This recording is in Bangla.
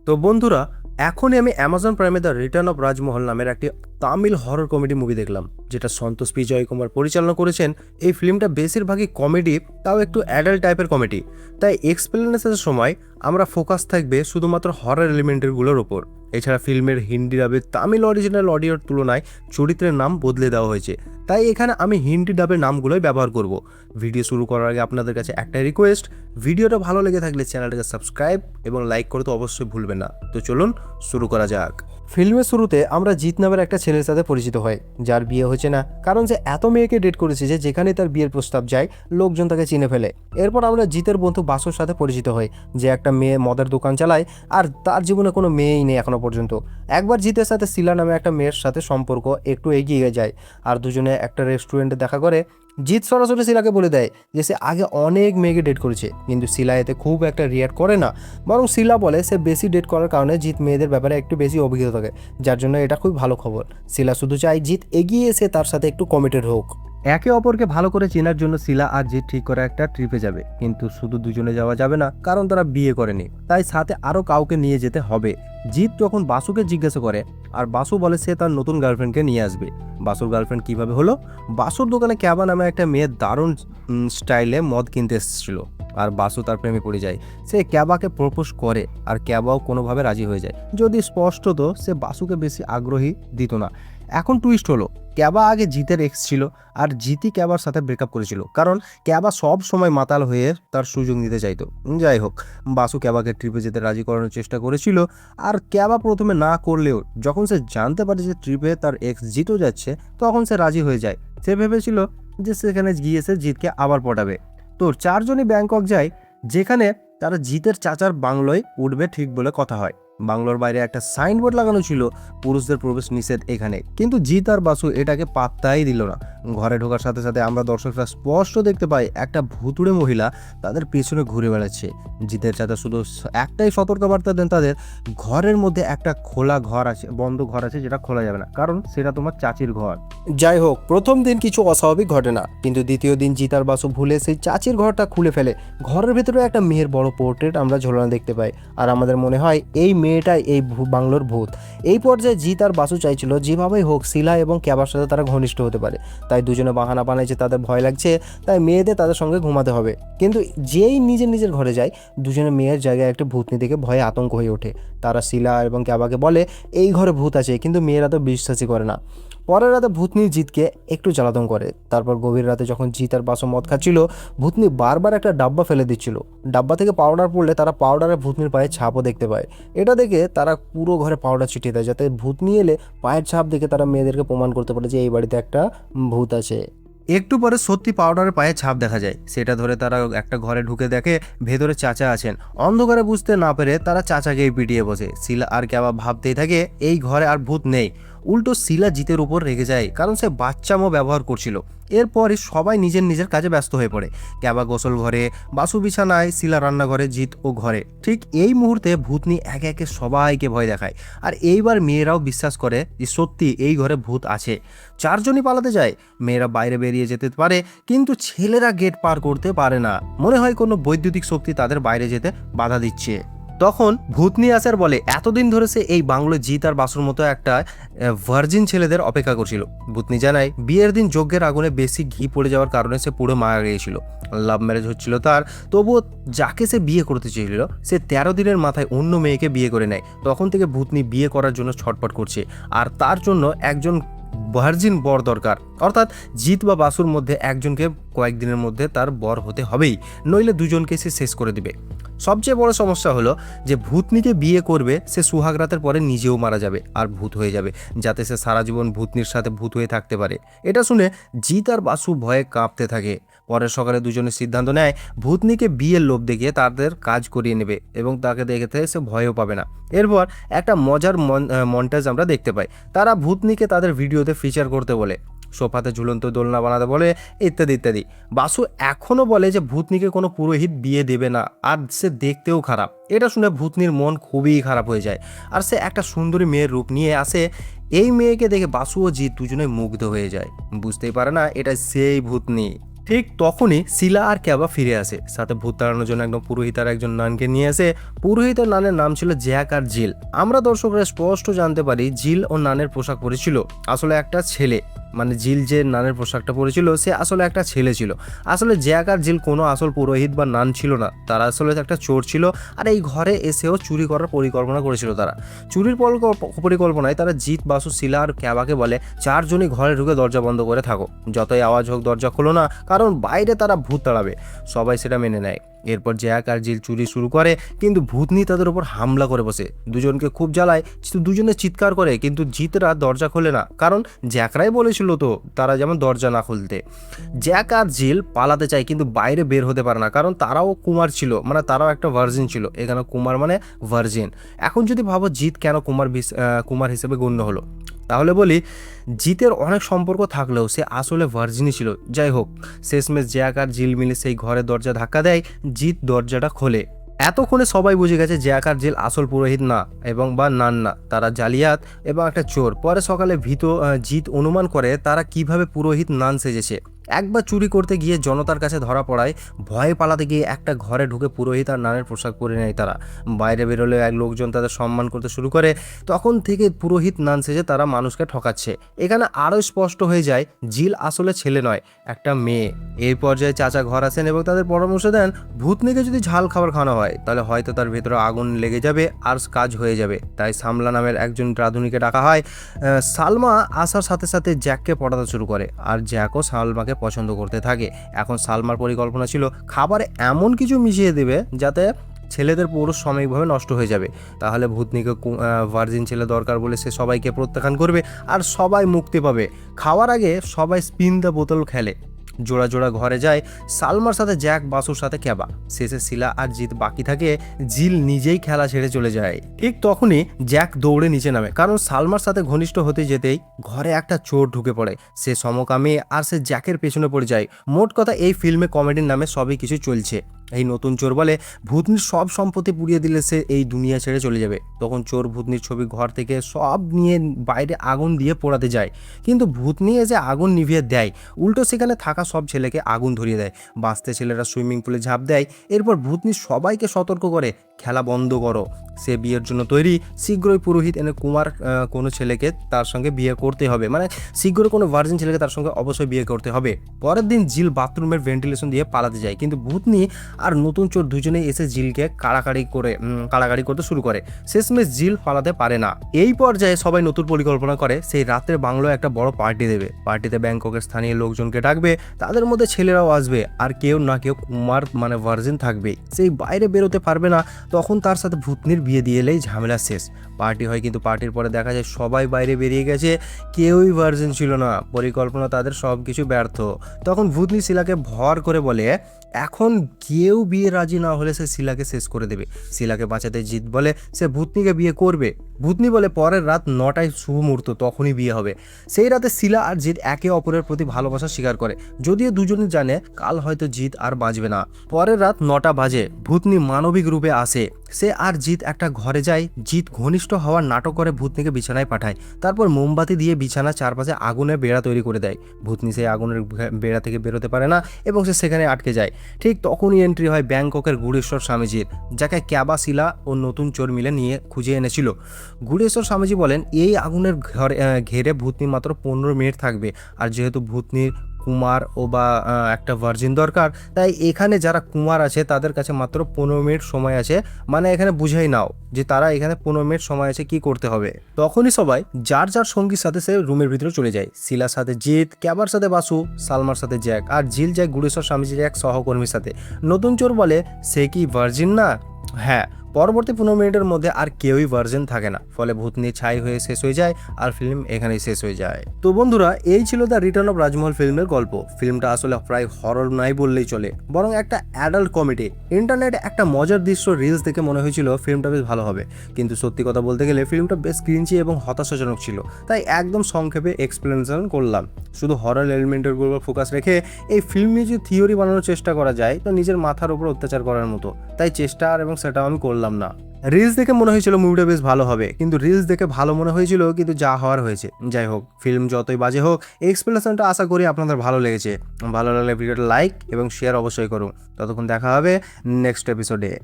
তো বন্ধুরা, এখনই আমি অ্যামাজন প্রাইমে দ্য রিটার্ন অফ রাজমহল নামের একটি তামিল হরর কমেডি মুভি দেখলাম, যেটা সন্তোষ পি জয়কুমার পরিচালনা করেছেন। এই ফিল্মটা বেশিরভাগই কমেডি, তাও একটু অ্যাডাল্ট টাইপের কমেডি। তাই এক্সপ্লেনেশনের সময় আমরা ফোকাস থাকবে শুধুমাত্র হরর এলিমেন্টগুলোর ওপর। এছাড়া ফিল্মের হিন্দি ডাবে তামিল অরিজিনাল অডিওর তুলনায় চরিত্রের নাম বদলে দেওয়া হয়েছে, তাই এখানে আমি হিন্দি ডাবের নামগুলোই ব্যবহার করব। ভিডিও শুরু করার আগে আপনাদের কাছে একটাই রিকোয়েস্ট, ভিডিওটা ভালো লেগে থাকলে চ্যানেলটাকে সাবস্ক্রাইব এবং লাইক করতে অবশ্যই ভুলবেন না। তো চলুন শুরু করা যাক। ফিল্মের শুরুতে আমরা জিৎ নামের একটা ছেলের সাথে পরিচিত হয়, যার বিয়ে হচ্ছে না, কারণ সে এত মেয়েকে ডেট করেছে যে যেখানে তার বিয়ের প্রস্তাব যায় লোকজন তাকে চিনে ফেলে। এরপর আমরা জিতের বন্ধু বাসুর সাথে পরিচিত হই, যে একটা মেয়ে মদের দোকান চালায় আর তার জীবনে কোনো মেয়েই নেই এখনো পর্যন্ত। একবার জিতের সাথে শিলা নামে একটা মেয়ের সাথে সম্পর্ক একটু এগিয়ে যায়, আর দুজনে একটা রেস্টুরেন্টে দেখা করে। জিৎ সরাসরি শিলাকে বলে দেয় যে সে আগে অনেক মেয়েকে ডেট করেছে, কিন্তু শিলা এতে খুব একটা রিয়াক্ট করে না। বরং শিলা বলে সে বেশি ডেট করার কারণে জিৎ মেয়েদের ব্যাপারে একটু বেশি অভিজ্ঞতা থাকে, যার জন্য এটা খুব ভালো খবর। শিলা শুধু চায় জিৎ এগিয়ে এসে তার সাথে একটু কমিটেড হোক। একে অপরকে ভালো করে চেনার জন্য শিলা আর জিৎ ঠিক করে একটা ট্রিপে যাবে, কিন্তু শুধু দুজনে যাওয়া যাবে না, কারণ তারা বিয়ে করেনি, তাই সাথে আরও কাউকে নিয়ে যেতে হবে। জিৎ তখন বাসুকে জিজ্ঞাসা করে, আর বাসু বলে সে তার নতুন গার্লফ্রেন্ডকে নিয়ে আসবে। বাসুর গার্লফ্রেন্ড কিভাবে হলো? বাসুর দোকানে ক্যাবা নামে একটা মেয়ে দারুণ স্টাইলে মদ কিনতে এসেছিল, আর বাসু তার প্রেমে পড়ে যায়। সে ক্যাবাকে প্রপোজ করে, আর ক্যাবাও কোনোভাবে রাজি হয়ে যায়, যদি স্পষ্টত সে বাসুকে বেশি আগ্রহী দিত না। এখন টুইস্ট হলো, ক্যাবা আগে জিতের এক্স ছিল, আর জিতই ক্যাবার সাথে ব্রেকআপ করেছিল, কারণ ক্যাবা সব সময় মাতাল হয়ে তার সুযোগ নিতে চাইতো। যাই হোক, বাসু ক্যাবাকে ট্রিপে যেতে রাজি করানোর চেষ্টা করেছিল, আর ক্যাবা প্রথমে না করলেও যখন সে জানতে পারে যে ট্রিপে তার এক্স জিতও যাচ্ছে, তখন সে রাজি হয়ে যায়। সে ভেবেছিল যে সেখানে গিয়ে সে জিতকে আবার পটাবে। তো চারজনই ব্যাংকক যায়, যেখানে তারা জিতের চাচার বাংলোয় উঠবে ঠিক বলে কথা হয়। বাংলোর বাইরে একটা সাইনবোর্ড লাগানো ছিল, পুরুষদের প্রবেশ নিষেধ এখানে, কিন্তু জিৎ আর বাসু এটাকে পাত্তাই দিল না। ঘরে ঢোকার সাথে সাথে আমরা দর্শকরা স্পষ্ট দেখতে পাই একটা ভুতুড়ে মহিলা তাদের পেছনে ঘুরে বেড়াচ্ছে। জিতের চাচা শুধু একটাই সতর্কবার্তা দেন তাদের, ঘরের মধ্যে একটা খোলা ঘর আছে, বন্ধ ঘর আছে, যেটা খোলা যাবে না, কারণ সেটা তোমার চাচির ঘর। যাই হোক, প্রথম দিন কিছু অস্বাভাবিক ঘটে না, কিন্তু দ্বিতীয় দিন জিৎ আর বাসু ভুলে সেই চাচির ঘরটা খুলে ফেলে। ঘরের ভেতরে একটা মেয়ের বড় পোর্ট্রেট আমরা ঝোলানো দেখতে পাই, আর আমাদের মনে হয় এই মেয়েটাই এই বাংলোর ভূত। এই পর্যায়ে জিৎ আর বাসু চাইছিল যেভাবেই হোক শিলা এবং ক্যাবার সাথে তারা ঘনিষ্ঠ হতে পারে, তাই দুজনে বাহানা বানায় যে তাদের ভয় লাগছে, তাই মেয়েদের তাদের সঙ্গে ঘুমাতে হবে। কিন্তু যেই নিজের নিজের ঘরে যায়, দুজনে মেয়ের জায়গায় একটা ভূতনি দেখে ভয়ে আতঙ্ক হয়ে ওঠে। তারা শিলা এবং ক্যাবাকে বলে এই ঘরে ভূত আছে, কিন্তু মেয়েরা তো বিশ্বাসই করে না। পরের রাতে ভূতনি জিতকে একটু জ্বালাতন করে। তারপর গভীর রাতে যখন জিৎ আর বাসু মদ খাচ্ছিল, ভূতনি বারবার একটা ডাব্বা ফেলে দিচ্ছিল। ডাব্বা থেকে পাউডার পড়লে তারা পাউডারে ভূতনির পায়ে ছাপও দেখতে পায়। এটা দেখে তারা পুরো ঘরে পাউডার ছিটিয়ে দেয়, যাতে ভূতনি এলে পায়ের ছাপ দেখে তারা মেয়েদেরকে প্রমাণ করতে পারে যে এই বাড়িতে একটা ভূত আছে। একটু পরে সত্যি পাউডারের পায়ে ছাপ দেখা যায়, সেটা ধরে তারা একটা ঘরে ঢুকে দেখে ভেতরে চাচা আছেন। অন্ধকারে বুঝতে না পেরে তারা চাচাকেই পিটিয়ে বসে। শিলা আর ক্যাবা ভাবতেই থাকে এই ঘরে আর ভূত নেই। উল্টো শিলা জিতের উপর রেগে যায়, কারণ সে বাচ্চামো ব্যবহার করছিল। এরপরই সবাই নিজের নিজের কাজে ব্যস্ত হয়ে পড়ে। ক্যাবা গোসল ঘরে, বাসু বিছানায়, শিলা রান্নাঘরে, জিৎ ও ঘরে। ঠিক এই মুহূর্তে ভূতনি একে একে সবাইকে ভয় দেখায়, আর এইবার মেয়েরাও বিশ্বাস করে যে সত্যি এই ঘরে ভূত আছে। চারজনই পালাতে যায়। মেয়েরা বাইরে বেরিয়ে যেতে পারে, কিন্তু ছেলেরা গেট পার করতে পারে না। মনে হয় কোনো বৈদ্যুতিক শক্তি তাদের বাইরে যেতে বাধা দিচ্ছে। তখন ভূতনি আসার বলে এতদিন ধরে সে এই বাংলো জিৎ আর বাসুর মতো একটা ভার্জিন ছেলেদের অপেক্ষা করছিল। ভূতনি জানায় বিয়ের দিন যজ্ঞের আগুনে বেশি ঘি পড়ে যাওয়ার কারণে সে পুরো মারা গিয়েছিল। লাভ ম্যারেজ হচ্ছিল তার, তবুও যাকে সে বিয়ে করতে চেয়েছিল সে 13 দিনের মাথায় অন্য মেয়েকে বিয়ে করে নেয়। তখন থেকে ভূতনি বিয়ে করার জন্য ছটফট করছে, আর তার জন্য একজন ভার্জিন বর দরকার। অর্থাৎ জিৎ বা বাসুর মধ্যে একজনকে কয়েকদিনের মধ্যে তার বর হতে হবেই, নইলে দুজনকে সে শেষ করে দিবে। সবচেয়ে বড় সমস্যা হলো যে ভূতনিকে বিয়ে করবে, সে সুহাগ রাতের পরে নিজেও মারা যাবে আর ভূত হয়ে যাবে, যাতে সে সারা জীবন ভূতনির সাথে ভূত হয়ে থাকতে পারে। এটা শুনে জিৎ আর বাসু ভয়ে কাঁপতে থাকে। পরের সকালে দুজনে সিদ্ধান্ত নেয় ভূতনিকে বিয়ের লোভ দেখিয়ে তাদের কাজ করিয়ে নেবে, এবং তাকে দেখতে সে ভয়ও পাবে না। এরপর একটা মজার মন্টাজ আমরা দেখতে পাই। তারা ভূতনিকে তাদের ভিডিওতে ফিচার করতে বলে, সোফাতে ঝুলন্ত দোলনা বানাতে বলে, ইত্যাদি ইত্যাদি। বাসু এখনও বলে যে ভূতনিকে কোনো পুরোহিত বিয়ে দেবে না, আর সে দেখতেও খারাপ। এটা শুনে ভূতনির মন খুবই খারাপ হয়ে যায়, আর সে একটা সুন্দরী মেয়ের রূপ নিয়ে আসে। এই মেয়েকে দেখে বাসু ও জিৎ দুজনে মুগ্ধ হয়ে যায়, বুঝতেই পারে না এটা সেই ভূতনি। ঠিক তখনই শিলা আর ক্যাবা ফিরে আসে, সাথে ভূত তাড়ানোর জন্য একদম পুরোহিত আর একজন নানকে নিয়ে আসে। পুরোহিত ও নানের নাম ছিল জ্যাক আর জিল। আমরা দর্শকরা স্পষ্ট জানতে পারি জিল ও নানের পোশাক পরেছিল আসলে একটা ছেলে, মানে জিল যে নানের পোশাকটা পরেছিল সে আসলে একটা ছেলে ছিল। আসলে জ্যাক আর জিল কোনো আসল পুরোহিত বা নান ছিল না, তারা আসলে একটা চোর ছিল। আর এই ঘরে এসেও চুরি করার পরিকল্পনা করেছিল। তারা চুরির পরিকল্পনায় তারা জিত, বাসু, শিলা আর ক্যাবাকে বলে চারজনই ঘরে ঢুকে দরজা বন্ধ করে থাকো, যতই আওয়াজ হোক দরজা খোলো না, কারণ বাইরে তারা ভূত তাড়াবে। সবাই সেটা মেনে নেয়। এরপর জ্যাক আর জিল চুরি শুরু করে, কিন্তু ভূতনি তাদের উপর হামলা করে বসে, দুজনকে খুব জ্বালায়। দুজনে চিৎকার করে, কিন্তু জিতরা দরজা খোলে না, কারণ জ্যাকরাই বলেছিল তো তারা যেমন দরজা না খুলতে। জ্যাক আর জিল পালাতে চায়, কিন্তু বাইরে বের হতে পারে না, কারণ তারাও কুমার ছিল, মানে তারাও একটা ভার্জিন ছিল। এখানে কুমার মানে ভার্জিন। এখন যদি ভাবো জিত কেন কুমার হিসেবে গণ্য হলো, তাহলে বলি জিতের অনেক সম্পর্ক থাকলেও সে আসলে ভার্জিনই ছিল। যাই হোক, শেষমেশ জ্যাক আর জিল মিলে সেই ঘরের দরজা ধাক্কা দেয়, জিত দরজাটা খোলে। এতক্ষণে সবাই বুঝে গেছে জ্যাক আর জিল আসল পুরোহিত না এবং বা নান না, তারা জালিয়াত এবং একটা চোর। পরে সকালে জিত অনুমান করে তারা কিভাবে পুরোহিত নান সেজেছে। একবার চুরি করতে গিয়ে জনতার কাছে ধরা পড়ায় ভয়ে পালাতে গিয়ে একটা ঘরে ঢুকে পুরোহিত আর নানের পোশাক পরে নেয় তারা। বাইরে বেরোলে এক লোকজন তাদের সম্মান করতে শুরু করে। তখন থেকে পুরোহিত নান সেজে তারা মানুষকে ঠকাচ্ছে। এখানে আরও স্পষ্ট হয়ে যায় জিল আসলে ছেলে নয়, একটা মেয়ে। এই পর্যায়ে চাচা ঘর আসেন এবং তাদের পরামর্শ দেন ভূতনিকে যদি ঝাল খাবার খাওয়ানো হয় তাহলে হয়তো তার ভেতরে আগুন লেগে যাবে আর কাজ হয়ে যাবে। তাই সামলা নামের একজন রাঁধুনিকে ডাকা হয়। সালমা আসার সাথে সাথে জ্যাককে পড়াতে শুরু করে, আর জ্যাকও সালমাকে পছন্দ করতে থাকে। এখন সালমার পরিকল্পনা ছিল খাবারে এমন কিছু মিশিয়ে দেবে যাতে ছেলেদের পুরো সাময়িকভাবে নষ্ট হয়ে যাবে। তাহলে ভূতনিকে ভার্জিন ছেলে দরকার বলে সে সবাইকে প্রত্যাখ্যান করবে আর সবাই মুক্তি পাবে। খাওয়ার আগে সবাই স্পিন দ্য বোতল খেলে। জোড়া জোড়া ঘরে যায় সালমার সাথে জ্যাক, বাসুর সাথে ক্যাবা। শেষে শিলা আর জিত বাকি থাকে। জিল নিজেই খেলা ছেড়ে চলে যায়। ঠিক তখনই জ্যাক দৌড়ে নিচে নামে, কারণ সালমার সাথে ঘনিষ্ঠ হতে যেতেই ঘরে একটা চোর ঢুকে পড়ে। সে সমকামী আর সে জ্যাকের পেছনে পড়ে যায়। মোট কথা এই ফিল্মে কমেডির নামে সবই কিছু চলছে। এই নতুন চোর বলে ভূতনির সব সম্পত্তি পুড়িয়ে দিলে সে এই দুনিয়া ছেড়ে চলে যাবে। তখন চোর ভূতনির ছবি ঘর থেকে সব নিয়ে বাইরে আগুন দিয়ে পোড়াতে যায়, কিন্তু ভূতনি এসে আগুন নিভিয়ে দেয়। উল্টো সেখানে থাকা সব ছেলেকে আগুন ধরিয়ে দেয়। বাঁচতে ছেলেরা সুইমিং পুলে ঝাঁপ দেয়। এরপর ভূতনি সবাইকে সতর্ক করে খেলা বন্ধ করো, সে বিয়ের জন্য তৈরি। শীঘ্রই পুরোহিত এনে কোনো ছেলেকে তার সঙ্গে বিয়ে করতে হবে, মানে শীঘ্রই কোনো ভার্জিন ছেলেকে তার সঙ্গে অবশ্যই বিয়ে করতে হবে। পরের দিন জিল বাথরুমের ভেন্টিলেশন দিয়ে পালাতে যায়, কিন্তু ভূতনি আর নতুন চোর দুজনেই এসে জিলকে কাড়াকাড়ি করতে শুরু করে। শেষমেশ জিল পালাতে পারে না। এই পর্যায়ে সবাই নতুন পরিকল্পনা করে সেই রাতের বাংলোয় একটা বড় পার্টি দেবে। পার্টিতে ব্যাংককের স্থানীয় লোকজনকে ডাকবে, তাদের মধ্যে ছেলেরাও আসবে, আর কেউ না কেউ কুমার মানে ভার্জিন থাকবে। সেই বাইরে বেরোতে পারবে না, তখন তার সাথে ভূতনির বিয়ে দিয়ে এলেই ঝামেলা শেষ। পার্টি হয়, কিন্তু পার্টির পরে দেখা যায় সবাই বাইরে বেরিয়ে গেছে, কেউই ভার্জিন ছিল না। পরিকল্পনা তাদের সব কিছু ব্যর্থ। তখন ভূতনি শিলাকে ভর করে বলে এখন কেউ বিয়ে রাজি না হলে সে শিলাকে শেষ করে দেবে। শিলাকে বাঁচাতে জিত বলে সে ভূতনিকে বিয়ে করবে। ভূতনি বলে পরের রাত 9টায় শুভ মুহূর্ত, তখনই বিয়ে হবে। সেই রাতে শিলা আর জিত একে অপরের প্রতি ভালোবাসা স্বীকার করে, যদিও দুজনই জানে কাল হয়তো জিত আর বাঁচবে না। পরের রাত 9টা বাজে, ভূতনি মানবিক রূপে আসে। সে আর জিত একটা ঘরে যায়। জিত ঘনিষ্ঠ হওয়ার নাটক করে ভূতনিকে বিছানায় পাঠায়। তারপর মোমবাতি দিয়ে বিছানার চারপাশে আগুনের বেড়া তৈরি করে দেয়। ভূতনি সেই আগুনের বেড়া থেকে বেরোতে পারে না এবং সে সেখানে আটকে যায়। ঠিক তখনই এন্ট্রি হয় ব্যাংককের গুড়েশ্বর স্বামীজির, যাকে ক্যাবা, শিলা ও নতুন চোর মিলে নিয়ে খুঁজে এনেছিল। গুড়েশ্বর স্বামীজি বলেন এই আগুনের ঘেরে ভূতনি মাত্র 15 মিনিট থাকবে, আর যেহেতু ভূতনির কুমার ও বা একটা ভার্জিন দরকার, তাই এখানে যারা কুমার আছে তাদের কাছে মাত্র 15 মিনিট সময় আছে। মানে এখানে বুঝেই নাও যে তারা এখানে 15 মিনিট সময় আছে কি করতে হবে। তখনই সবাই যার যার সঙ্গীর সাথে সে রুমের ভিতরে চলে যায়। শিলার সাথে জিত, ক্যাবার সাথে বাসু, সালমার সাথে জ্যাক, আর ঝিল যায় গুড়েশ্বর স্বামীজির এক সহকর্মীর সাথে। নতুন চোর বলে সে কি ভার্জিন না? হ্যাঁ। পরবর্তী 15 মিনিটের মধ্যে আর কেউই ভার্জিন থাকে না, ফলে ভূতনি ছাই হয়ে শেষ হয়ে যায় আর ফিল্ম এখানেই শেষ হয়ে যায়। তো বন্ধুরা, এই ছিল দ্য রিটার্ন অফ রাজমহল ফিল্মের গল্প। ফিল্মটা আসলে প্রায় হরর নাই বললেই চলে, বরং একটা অ্যাডাল্ট কমেডি। ইন্টারনেটে একটা মজার দৃশ্য রিলস দেখে মনে হয়েছিল ফিল্মটা বেশ ভালো হবে, কিন্তু সত্যি কথা বলতে গেলে ফিল্মটা বেশ ক্রিঞ্চি এবং হতাশাজনক ছিল। তাই একদম সংক্ষেপে এক্সপ্লেনেশন করলাম। শুধু হরর এলিমেন্টের উপর ফোকাস রেখে এই ফিল্ম নিয়ে যদি থিওরি বানানোর চেষ্টা করা যায় তো নিজের মাথার উপর অত্যাচার করার মতো। তাই চেষ্টা এবং সেটাও আমি করলাম না। রিলস দেখে মনে হয়েছিল মুভিটা বেশ ভালো হবে, কিন্তু রিলস দেখে ভালো মনে হয়েছিল, কিন্তু যা হওয়ার হয়েছে। যাই হোক, ফিল্ম যতই বাজে হোক, এক্সপ্লেনেশনটা আশা করি আপনাদের ভালো লেগেছে। ভালো লাগলে ভিডিওটা লাইক এবং শেয়ার অবশ্যই করুন। ততক্ষণ দেখা হবে নেক্সট এপিসোডে।